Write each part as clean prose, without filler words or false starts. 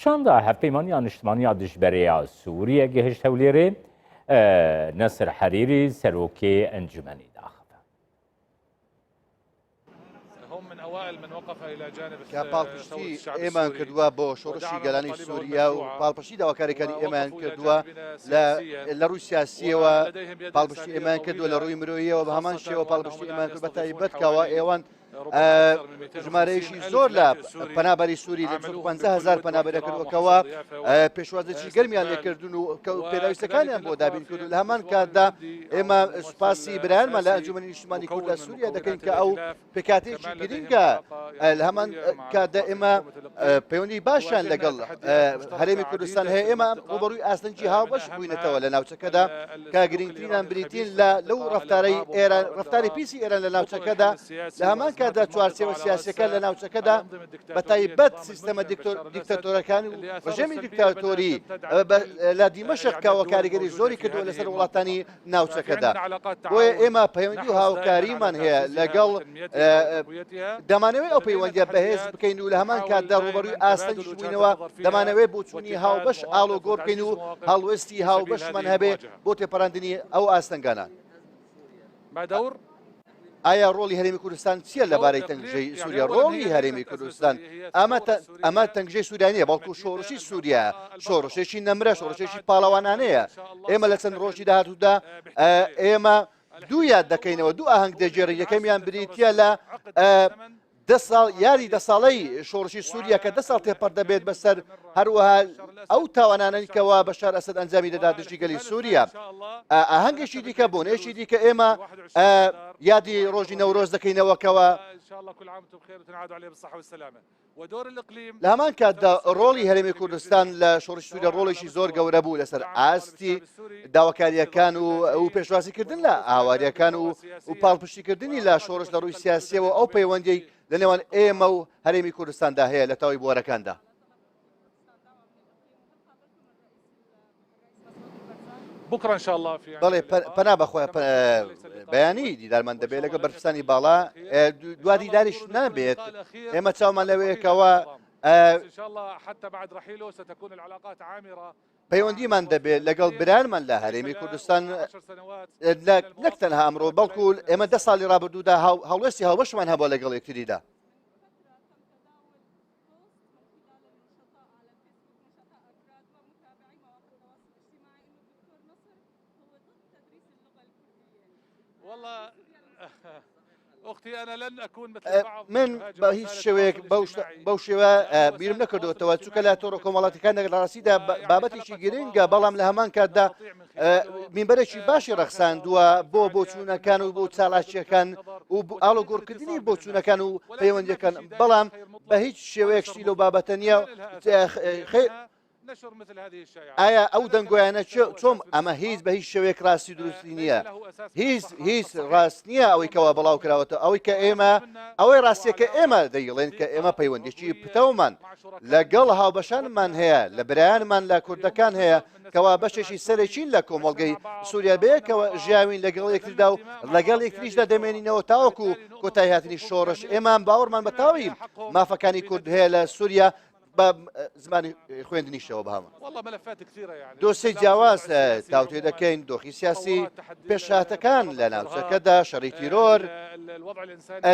پیشاندا هەفتەیمانیان نیشتمانیا دژبەرەیە سووریە گەهشت هەولێرێ نەسر حەریری سەرۆکێ ئەنجومەنی داخەفە. کە پاڵپشتی ئێمان کردووە بۆ شۆڕشی گەلانی سووریا و پاڵپشتی داواکاریەکانی ئێمان کردووە لە ڕووی سیاسیەوە پاڵپشتی ئێمان کردووە لە ڕووی مرۆییەوە بە هەمان شێوە پاڵپشتی ئێمان کرد بە تایبەتکەوە ئێوان ژمارەیەشی زۆر لە پەنابەری سووری لە 50,000 پەنابەرە کردوەکەوە پێشوازێکی گەرمیان لێکردون و پێداویستەکانیان بۆ دابین کردو لە هەمان کاتدا ئێمە سوپاسی برایانمان لە ئەنجومەنی نیشتیمانی کورد لە سووریا دەکەین کە ئەو پێکاتێکی گرینگە لە هەمان کاتدا ئێمە پەیوەندی باشیان لەگەڵ هەرێمی کوردستان هەیە ئێمە ڕوبەڕووی ئاستەنجی هاوبەش بووینەتەوە لە ناوچەکەدا کە گرنگترینان بریتین لەو ڕەفتاری پیسی ئێران لە ناوچەکەدا لە هەمان کاتدا چوارچێوە سیاسەکە لە ناوچەکەدا بە تایبەت سیستەمە دیکتاتۆرەکانی و ڕژێمی دیکتاتۆری لە دیمەشقەوە کاریگەری زۆری کردووە لەسەر وڵاتانی ناوچەکەدا بۆیە ئێمە پەیوەندی و هاوکاریمان هەیە لەگەڵ دەمانەوەی ئەو پەیوەندیە بەهێز بکەین و لە هەمان کاتدا ڕوبەڕووی ئاستەنجی بووینەوە دەمانەوێت بۆ چوونی هاوبەش ئاڵۆگۆڕ بکەین و هەڵوێستی هاوبەشمان هەبێ بۆ تێپەڕاندنی ئەو ئاستەنگانە. ئایا ڕۆڵی هەرێمی کوردستان چییە لەبارەی تەنگژەی سووریا؟ ڕۆڵی هەرێمی کوردستان ئەمە تەنگژەی سوورانیە بەڵکو شۆڕشی سووریا شۆڕشێکی نەمرە شۆڕشێکی پاڵەوانانەیە. ئێمە لە چەند ڕۆژی داهاتوودا ئێمە دوو یاد دەکەینەوە دوو ئاهەنگ دەجێڕ یەکەمیان بریتە لە 10 ساڵ یاری 10 ساڵەی شۆڕشی سووریا کە 10 ساڵ تێپەر دەبێت بەسەر هەروەها ئەو تاوانانەیەکەوە بەشار ئەسەد ئەنجامی دەدا دژی گەلی سووریا. ئاهەنگێکی دیکە بۆنێشی دیکە ئێمە یادی ڕۆژی نەورۆز دەکەینەوەکەوە لە هەمان کاتدا ڕۆڵی هەرێمی کوردستان لە شۆڕشی سووریا ڕۆڵێکی زۆر گەورە بوو لەسەر ئاستی داواکاریەکان و پێشوازیکردن لە ئاواریەکان و پاڵپشتیکردنی لە شۆڕش لە ڕووی سیاسیەوە ئەو پەیوەندی لە نێوان ئێمە و هەرێمی کوردستاندا هەیە لە تاوی بوارەکاندا. بەڵێ پەنا بەخۆی بەیانی دیدارمان دەبێت لەگە بەرپرسانی باڵا دوا دیداریش نابێت ئێمە چاومان لەوەیەکەوە پەیوەندیمان دەبێت لەگەڵ برانمان لە هەرێمی کوردستان نەک تەنها ئەمڕۆ بەڵکو ئێمە 10 ساڵی ڕابردوودا هەڵوێستی هاوبەشمان هەبووە لەگەڵ یەکتریدا. من بە هیچ شێوەیەک بەو شێوە بیرم نەکردوێتەوە چووکە لە تۆڕە کۆمەڵاتەکان لە ڕاستیدا بابەتێکی گرنگە بەڵام لە هەمان کاتدا مینبەرێکی باشی ڕەخساندووە بۆ چوونەکان و بۆ چالاکیەکان و ئاڵۆگۆڕکردنی بۆ چوونەکان و پەیوەندیەکان بەڵام بە هیچ شێوەیەک شتی لەو بابەتە نییە. ئایا ئەو دەنگۆیانە چۆم ئەمە هیچ بە هیچ شێوەیەک ڕاستی دروستی نییە هیچ ڕاست نییە ئەوەی کەوا بەڵاو کراوەتە ئەوەی کە ئێمە ئەوەی ڕاستیەکە ئێمە دەیڵێن کە ئێمە پەیوەندێکی پتەومان لەگەڵ هاوبەشانمان هەیە لە برایانمان لە کوردەکان هەیە کەوا بەشێکی سەرێکین لە کۆمەڵگەی سووریا بەیەکەوە ژیاوین لەگەڵ یەکتردا و لەگەڵ یەکتریشدا دەمێنینەوە تاوەکو کۆتایی هاتنی شۆڕش. ئێمان باوەڕمان بە تاوی مافەکانی کورد هەیە لە سووریا بە زمانی خوێندنیشەوە بەهەمە دۆسی جیاواز تاوتێ دەکەین دۆخی سیاسی پێشهاتەکان لە ناوچەکەدا شەڕی تیرۆر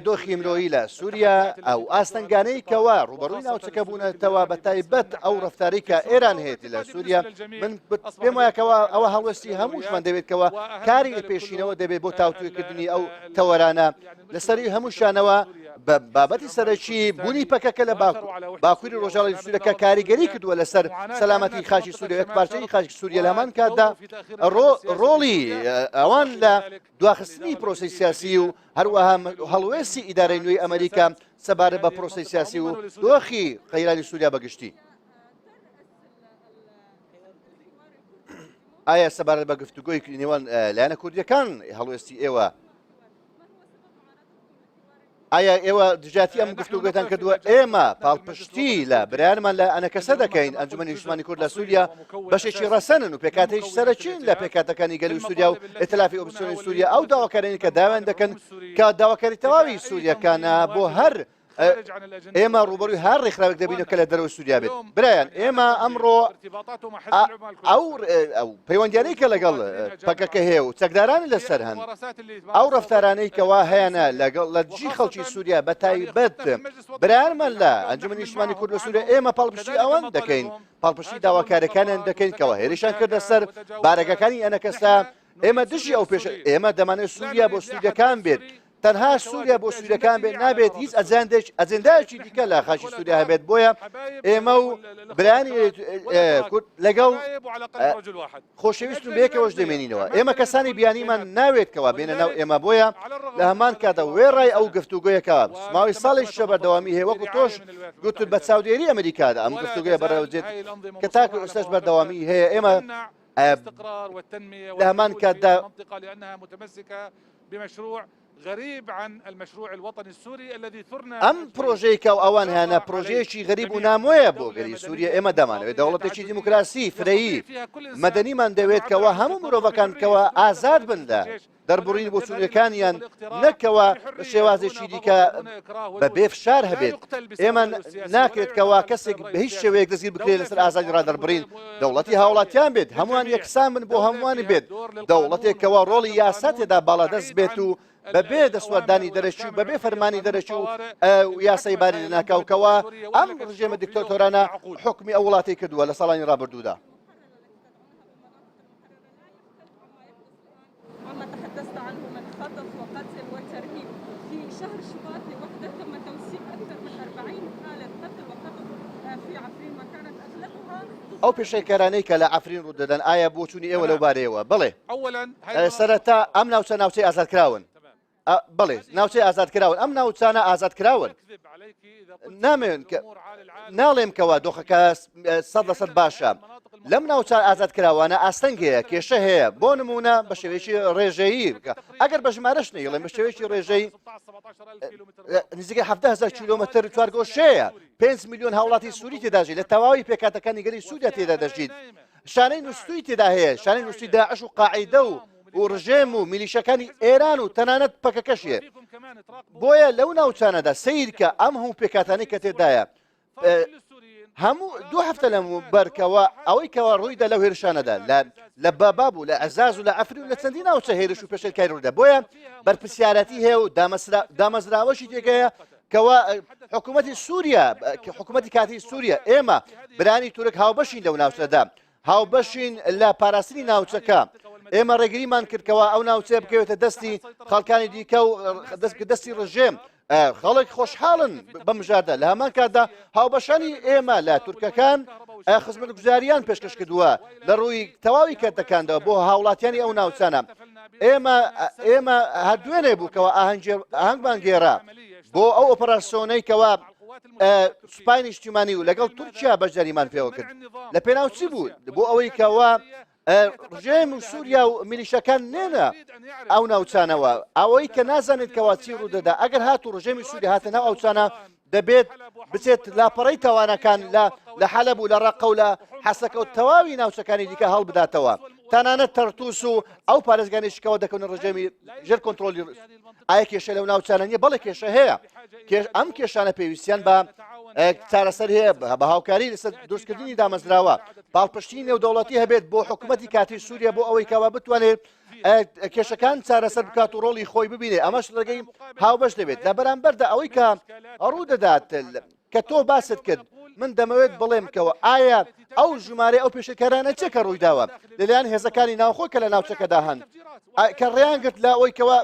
دۆخی مرۆیی لە سووریا ئەو ئاستەنگانەی کەوا ڕوبەڕووی ناوچەکە بوونەتەوە بە تایبەت ئەو ڕەفتاری کە ئێران هەیەی لە سووریا من پێم وایەکەوە ئەوە هەڵوەستی هەمووشمان دەبێتکەوە کاری لە پێشینەوە دەبێت بۆ تاوتوێکردنی ئەو تەوەرانە لەسەری هەمووشانەوە بابەتی سەرەکی بوونی پەکەکە لە باکووری ڕۆژاڵی سوورەکە کاریگەری کردووە لەسەر سەلامەتی خاکی سووریا یەک پارچەی خاکی سووریا لە هەمان کاتدا ڕۆڵی ئەوان لە دواخستنی پرۆسەی سیاسی و هەروەها هەڵوێستی ئیدارەی نوێی ئەمریکا سەبارەت بە پرۆسەی سیاسی و دۆخی قەیرانی سووریا بەگشتی. ئایا سەبارەت بە گفتوگۆی نێوان لایەنە کوردیەکان هەڵوێستی ئێوە ئایا ئێوە دژاتی ئەم گفتوگۆتان کردووە ئێمە پاڵپشتی لە برایانمان لە ئەنەکەسە دەکەین ئەنجومەنی نیشتیمانی کورد لە سووریا بەشێکی ڕەسەنن و پێکاتێکی سەرەکین لە پێکاتەکانی گەلی سووریا و ئێتلافی ئۆپسیۆنی سووریا ئەو داواکارانی کە داوایان دەکەن کە داواکاری تەواوی سووریەکانە بۆ هەر ئێمە ڕوبەروی هەر ڕێکخراوێک دەبینە کە لە دەرەوەی سووریا بێت برایان ئێمە ئەمڕۆ ئەو پەیوەندیانەی کە لەگەڵ پەکەکە هەیە و چەکدارانی لەسەر هەن ئەو ڕەفتارانەی کەوا هەیەە لەگەڵ لە دژی خەڵکی سووریا بە تایبەت برایانمان لە ئەنجومەنی نیشتمانی کورد بە سووریا ئێمە پاڵپشتی ئەوەن دەکەین پاڵپشتی داواکارەکانیان دەکەین کەەوە هێرشان کردە سەر بارەکەەکانی ئەنە کەسا ئێمە دژی ئەو پێش ئێمە دەمانێت سووریا بۆ سوودەکان بێت تەنها سووریا بۆ سوودەکان بێت نابێت هیچ ئەجندایەکی دیکە لە خاشی سووریا هەبێت بۆیە ئێمە و برانی لەگەڵ خۆشەویستون بەیەکەوەش دەمێنینەوە ئێمە کەسانی بیانیمان ناوێتکەوە بێنە ناو ئێمە بۆیە لە هەمان کاتە وێڕای ئەو گفتوگویەکە ماوەی ساڵی شە بەردەوامی هەیە وەکو تۆش گوتت بە چاودێری ئەمریکادا ئەم گفتوگویە بەڕێوەجێت کە تاکو ئێستاش بەردەوامی هەیە ئێمە لە هەمان کاتدا بمشروع غريب عن المشروع الوطني السوري الذي ثرنا ئەم پرۆژەیەکە و ئەوان هێنا پرۆژەیەکی غەریب و نامۆیە بۆ گەری سووریا ئێمە دەمانەوێت دەوڵەتێکی دیموکراسی فرەیی مەدەنیمان دەوێتکەوە هەموو مرۆڤەکان کەوە ئازاد بن لە دەربڕین بۆ سوورەکانیان نەکەوە بە شێوازێکی دیکە بە بێفشار هەبێت ئێمە ناکرێتکەوە کەسێک بە هیچ شێوەیەک دەستگیر بکرێت لەسەر ئازادی ڕادەربڕین دەوڵەتی هاوڵاتیان بێت هەمووان یەکسان بن بۆ هەمووانی بێت دەوڵەتێکەوە ڕۆڵی یاسا تێدا باڵادەست بێت و بەبێ دەسوەردانی دەرەچی و بەبێ فەرمانی دەرەچی و یاسای باری ناکاوکەوە ئەم ڕژێمە دیکتۆرانە حکمی ئەو وڵاتی کردووە لە ساڵانی ڕابردوودا. عما تحدثت عنه من خطف وقتل وترهيب في شهر شباط لوحده تم توثيق أكثر من 40 حالة قتل وخطف في عفرين وكانت أغلبها ئەو پێشەکارانەی کە لە عفرین ڕوودەدەن ئایا بۆ چوونی ئێوە لەو بارەیەوە بڵێ سەرەتا ئەم ناوچە ئازادکراون بڵێ ناوچەی ئازادکراون ئەم ناوچانە ئازادکراون نامێن ناڵێم کەوا دۆخەکە 100% باشە لەم ناوچە ئازادکراوانە ئاستەنگەیە کێشە هەیە بۆ نمونە بە شێوەیەکی ڕێژەیی بکە ئەگەر بە ژمارەش نەیڵێم بە شێوەیەکی ڕێژەی نزیکەی 70,000 کیلۆمەتر چوارگۆشەیە 5 میلیۆن هاوڵاتی سووری تێداژی لە تەواوی پێکاتەکانی گەری سووریا تێدا دەژیت شانەی نووسوی تێدا هەیە شانەی نووسی داعش و قاعیدە و ڕژێم و میلیشەکانی ئێران و تەنانەت پەکەکەشیە بۆیە لەو ناوچانەدا سیرکە ئەم هەموو پێکاتانی کە تێدایە هەموو دوو هەفتە لەم بەرکەوە ئەوەی کەوا ڕوویدا لەو هێرشانەدا لە باباب و لە ئەزاز و لە ئەفری و لە چەندی ناوچە هێرش و پێشەکاری ڕوودا بۆیە بەرپرسیارەتی هەیە و دامەزراوەشی تێگەیە کەوا حکوومەتی سووریا حکوومەتی کاتی سووریا ئێمە برانی تورک هاوبەشین لەو ناوچەدا هاوبەشین لە پاراستنی ناوچەکە ئێمە ڕێگریمان کردکەوە ئەو ناوچێ بکەوێتە دەستی خەڵکانی دیکە و دەستی ڕژێم خەڵک خۆشحاڵن بەمژاردا لە هەمان کاتدا هاوبەشانی ئێمە لە تورکەکان خزمەتگوزاریان پێشکەش کردووە لە ڕووی تەواوی کاتەکاندەوە بۆ هاوڵاتیانی ئەو ناوچانە ئێمە هەردوێنێ بووکەوە ئاهەنگمان گێڕا بۆ ئەو ئۆپەراسیۆنەی کەوا سوپای نیشتیمانی و لەگەڵ تورکیا بەشداریمان پێوە کرد لە پێناو چی بوو بۆ ئەوەی کەوا ڕژێم و سووریا و میلیشەکان نێنە ئەو ناوچانەوە ئەوەی کە نازانێت کەوا چی ڕوودەدا ئەگەر هاتو ڕژێمی سووریا هاتە ناو ئەوچانە دەبێت بچێت لاپەڕەی تەوانەکان لە حەلەب و لە ڕەقە و لە حەسەکە و تەواوی ناوچەکانی دیکە هەڵبداتەوە تەنانەت تەرتوس و ئەو پارێزگانێکەوە دەکەون ڕژێمی ژێر کۆنتترۆلی ئایا کێشە لەو ناوچانە نیە بەڵێ کێشە هەیە ئەم کێشانە پێویستیان بە چارەسەر هەیە بە هاوکاری لەسەر دروستکردنی دامەزراوە باڵپشتی نێودەوڵەتی هەبێت بۆ حکوومەتی کاتی سووریا بۆ ئەوەی کەوا بتوانێت کێشەکان چارەسەر بکات و ڕۆڵی خۆی ببینێ ئەمەش ڕێگەی هاوبەش دەبێت لە بەرامبەردا ئەوەی کە ڕوو دەدات کە تۆ باست کرد من دەمەوێت بڵێم کەەوە ئایا ئەو ژمارە ئەو پێشەکارانە چێکە ڕوویداوە لەلایەن هێزەکانی ناوخۆی کە لە ناوچەکەدا هەن کە ڕێیان گرت لە ئەوەی کەەوە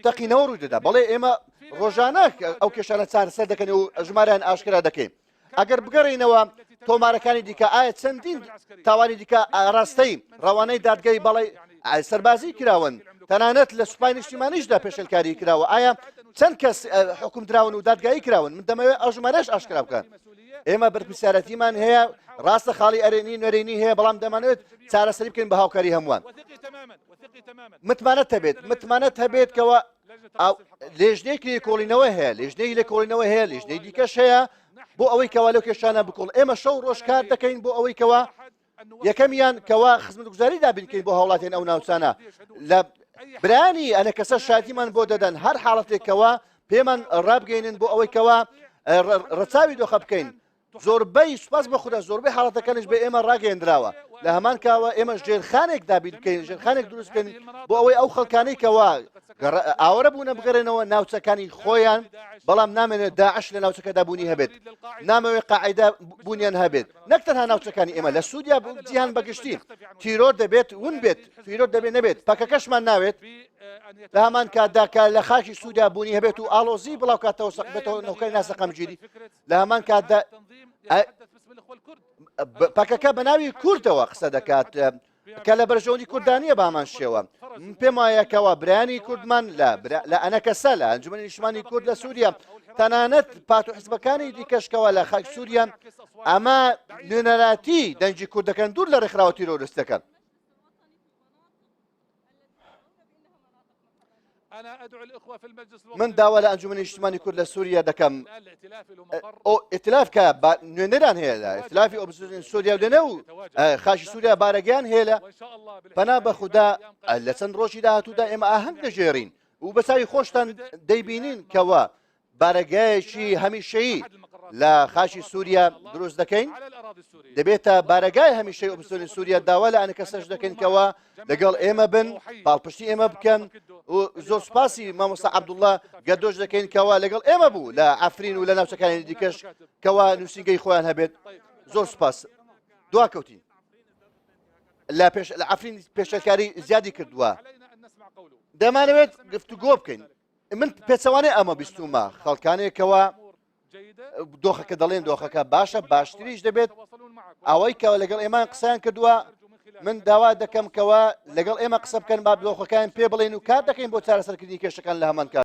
تەقینەوە ڕووی دەدا بەڵێ ئێمە ڕۆژانە ئەو کێشانە چارەسەر دەکەن و ژمارەیان ئاشکرا دەکەین ئەگەر بگەڕینەوە تۆمارەکانی دیکە ئایا چەندین تاوانی دیکە ڕاستەی ڕەوانەی دادگای بەڵێ سەربازی کراون تەنانەت لە سوپای نیشتیمانیشدا پێشەلکاری کراوە ئایا چەند کەس حکوم دراون و دادگایی کراون من دەمەوێت ئەو ژمارەش ئاشکرا بکەن ئێمە بەرپرسیارەتیمان هەیە ڕاستە خاڵی ئەرێنی نوێرێنی هەیە بەڵام دەمانوێت چارەسەری بکەین بە هاوکاری هەمووان متمانەت هەبێت کەەوە لێژنەیەک لێ کۆڵینەوە هەیە لێژنەی لێ کۆڵینەوە هەیە لێژنەی دیکەش هەیە بۆ ئەوەی کەوا لەو کێشانە بکۆڵ ئێمە شەو ڕۆژ کار دەکەین بۆ ئەوەی کەوا یەکەمیان کەوا خزمەتگوزاری دابینکەین بۆ هاوڵاتیان ئەو ناوچانە لە برانی ئەنە کەسە شادیمان بۆ دەدەن هەر حاڵەتێکەوە پێمان ڕابگەینن بۆ ئەوەی کەوا ڕەچاوی دۆخە بکەین زۆربەی سوپاس بە خوددا زۆربەی حاڵەتەکانش بە ئێمە ڕاگەیەندراوە لە هەمان کاوە ئێمە ژێرخانێک دابین بکەین ژێرخانێک دروست بکەین بۆ ئەوەی ئەو خەڵکانەی کەوا ئاوەرە بوونە بگەڕێنەوە ناوچەکانی خۆیان بەڵام نامێنێت داعش لە ناوچەکەدا بوونی هەبێت نامەوێت قاعیدا بوونیان هەبێت نەک تەنها ناوچەکانی ئێمە لە سوودیا جیهان بەگشتی تیرۆر دەبێت ون بێت تیرۆر دەبێت نەبێت پاکەکەشمان ناوێت لە هەمان کاتداکە لە خاکی سوودیا بوونی هەبێت و ئالۆزی بڵاوکاتەوە بێتەوە نەوکەی ناسەقەمگیری لە هەمان کاتدا پاکەکە بە ناوی کوردەوە قسە دەکات کە لە بەرژەوەی کوردانیە بامان شێوە پێم وایەکەوە برانی کوردمان لە ئەنەکەسە لە ئەنجومەنی نیشتمانی کورد لە سووریا تەنانەت پات و حیزبەکانی دیکەشکەوە لە خاک سووریا ئەمە نوێنەراتی دەنجی کوردەکەن دوور لە ڕێکخراوە تیرۆریستەکان من داوا لە ئەنجومەنی نیشتمانی کورد لە سووریا دەکەم ئێتلاف کە نوێنەران هەیە لە ئێتلافی ئۆپۆزیسیۆن سووریا و لەنێو خاکی سووریا بارەگیان هەیە لە پەنا بە خودا لە چەند ڕۆژی داهاتوودا ئێمە ئاهەنگ دەژێڕین و بەچاوی خۆشتان دەیبینین کەوە بارەگایەکی هەمیشەیی لە خاکی سووریا دروست دەکەین دەبێتە بارەگای هەمیشەی ئۆپۆزیسیۆنی سووریا داوا لە ئەنەکەسەش دەکەین کەوە لەگەڵ ئێمە بن پاڵپشتی ئێمە بکەن و زۆر سوپاسی مامۆستا عەبدوڵڵا گەدۆش دەکەین کەوە لەگەڵ ئێمە بوو لە ئافرین و لە ناوچەکانی دیکەش کەوە نووسینگەی خۆیان هەبێت زۆر سوپاس دواکەوتین لە ئافرین پێشەکاری زیادی کردووە دەمانەوێت گفتوگۆ بکەین من پێچەوانەی ئەمە بیستومە خەڵکانێکەوە دۆخەکە دەڵێن دۆخەکە باشە باشتریش دەبێت ئەوەی کەوە لەگەڵ ئێمان قسەیان کردووە من داوا دەکەم کەوە لەگەڵ ئێمە قسە بکەن با دۆخەکان پێ بڵێن و کار دەکەین بۆ چارەسەرکردنی کێشەکان لە هەمان کات